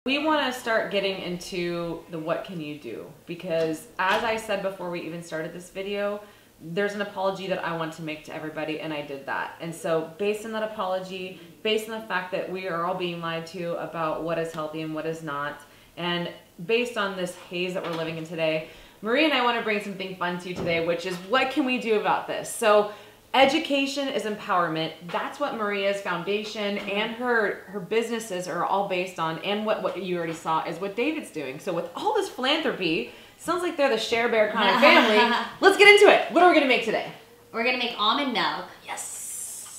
We want to start getting into the what can you do, because as I said before we even started this video, there's an apology that I want to make to everybody, and I did that. And so based on that apology, based on the fact that we are all being lied to about what is healthy and what is not, and based on this haze that we're living in today, Maria and I want to bring something fun to you today, which is what can we do about this? So education is empowerment. That's what Maria's foundation and her businesses are all based on, and what you already saw is what David's doing. So with all this philanthropy, sounds like they're the Share Bear kind of family. Let's get into it. What are we going to make today? We're going to make almond milk. Yes.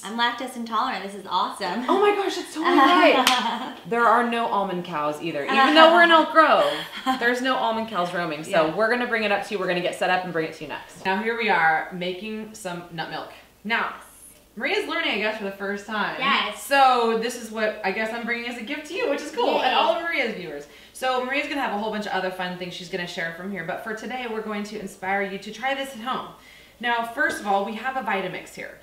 I'm lactose intolerant. This is awesome. Oh my gosh, that's totally right. There are no almond cows either. Even though we're in Elk Grove, there's no almond cows roaming. So we're going to bring it up to you. We're going to get set up and bring it to you next. Now here we are making some nut milk. Now, Maria's learning, I guess, for the first time. Yes. So this is what I guess I'm bringing as a gift to you, which is cool, and all of Maria's viewers. So Maria's going to have a whole bunch of other fun things she's going to share from here. But for today, we're going to inspire you to try this at home. Now, first of all, we have a Vitamix here.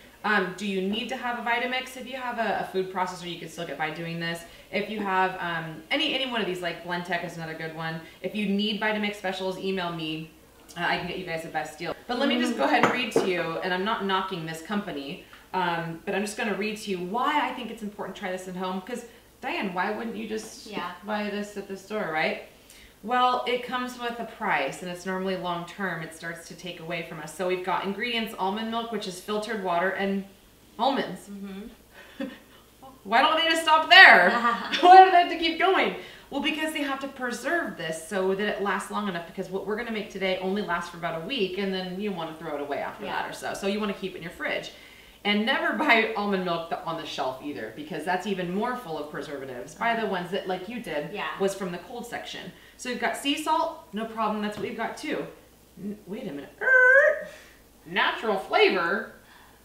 Do you need to have a Vitamix? If you have a food processor, you can still get by doing this. If you have any one of these, like Blendtec is another good one. If you need Vitamix specials, email me. I can get you guys the best deal. But let me just go ahead and read to you, and I'm not knocking this company, but I'm just going to read to you why I think it's important to try this at home. Because, Diane, why wouldn't you just buy this at the store, right? Well, it comes with a price, and it's normally long-term. It starts to take away from us. So we've got ingredients: almond milk, which is filtered water, and almonds. Why don't they just stop there? Why do they have to keep going? Well, because they have to preserve this so that it lasts long enough, because what we're going to make today only lasts for about a week, and then you want to throw it away after that or so. So you want to keep it in your fridge. And never buy almond milk on the shelf either, because that's even more full of preservatives. Buy the ones that, like you did, was from the cold section. So we've got sea salt, no problem, that's what we've got too. Wait a minute, natural flavor?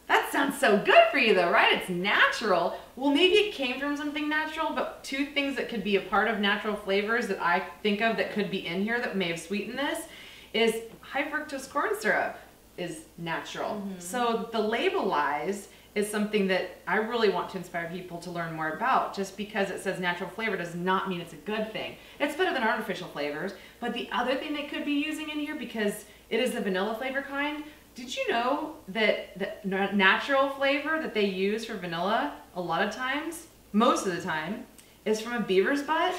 That sounds so good for you though, right? It's natural. Well, maybe it came from something natural, but two things that could be a part of natural flavors that I think of that could be in here that may have sweetened this is high fructose corn syrup is natural. So the label lies is something that I really want to inspire people to learn more about. Just because it says natural flavor does not mean it's a good thing. It's better than artificial flavors. But the other thing they could be using in here, because it is the vanilla flavor kind, did you know that the natural flavor that they use for vanilla a lot of times, most of the time, is from a beaver's butt?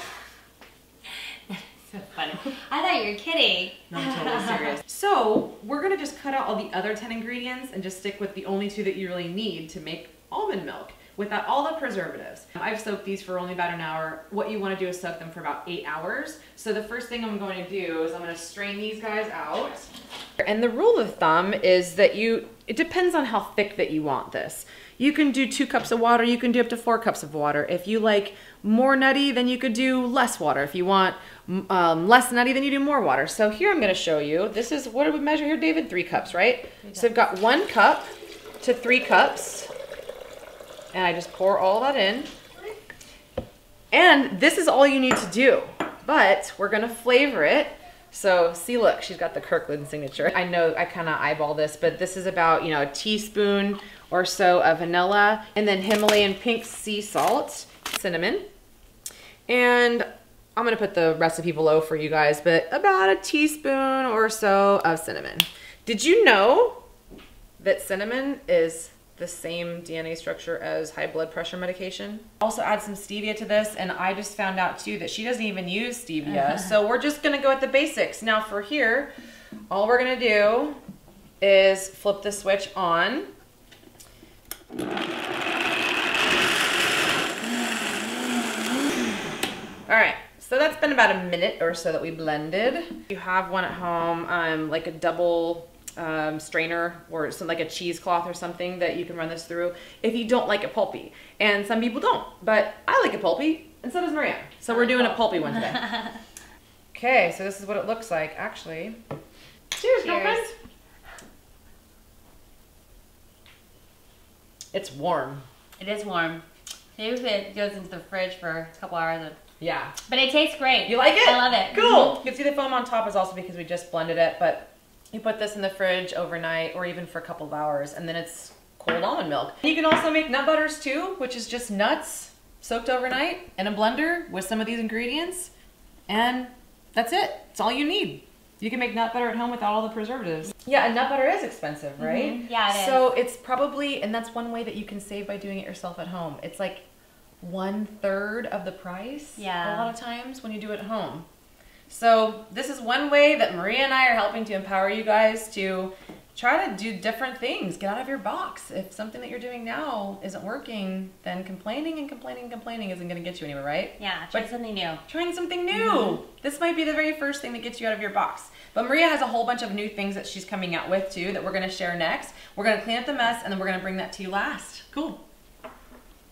So funny. I thought you were kidding. No, I'm totally serious. So we're gonna just cut out all the other 10 ingredients and just stick with the only 2 that you really need to make almond milk without all the preservatives. I've soaked these for only about an hour. What you wanna do is soak them for about 8 hours. So the first thing I'm going to do is I'm gonna strain these guys out. And the rule of thumb is that it depends on how thick that you want this. You can do 2 cups of water, you can do up to 4 cups of water. If you like more nutty, then you could do less water. If you want less nutty, then you do more water. So here I'm gonna show you, this is, what did we measure here, David? 3 cups, right? So I've got 1 cup to 3 cups, and I just pour all that in. And this is all you need to do, but we're gonna flavor it. So see, look, she's got the Kirkland signature. I know I kind of eyeball this, but this is about, you know, a teaspoon or so of vanilla, and then Himalayan pink sea salt, cinnamon. And I'm gonna put the recipe below for you guys, but about a teaspoon or so of cinnamon. Did you know that cinnamon is the same DNA structure as high blood pressure medication? Also add some stevia to this, and I just found out too that she doesn't even use stevia. So we're just gonna go with the basics. Now for here, all we're gonna do is flip the switch on. All right, so that's been about a minute or so that we blended. You have one at home, like a double strainer or something like a cheesecloth or something that you can run this through if you don't like it pulpy. And some people don't, but I like it pulpy, and so does Maria. So we're doing a pulpy one today. Okay, so this is what it looks like, actually. Cheers, girlfriend. It's warm. It is warm. Usually it goes into the fridge for a couple hours. Yeah. But it tastes great. You like it? I love it. Cool. You can see the foam on top is also because we just blended it, but you put this in the fridge overnight or even for a couple of hours, and then it's cold almond milk. You can also make nut butters too, which is just nuts soaked overnight in a blender with some of these ingredients, and that's it. It's all you need. You can make nut butter at home without all the preservatives. Yeah, and nut butter is expensive, right? Mm-hmm. Yeah, it is. So it's probably, and that's one way that you can save by doing it yourself at home. It's like 1/3 of the price. Yeah. A lot of times when you do it at home. So this is one way that Maria and I are helping to empower you guys to try to do different things. Get out of your box. If something that you're doing now isn't working, then complaining and complaining and complaining isn't going to get you anywhere, right? Yeah, try something new. Trying something new. This might be the very first thing that gets you out of your box. But Maria has a whole bunch of new things that she's coming out with too that we're going to share next. We're going to clean up the mess, and then we're going to bring that to you last. Cool.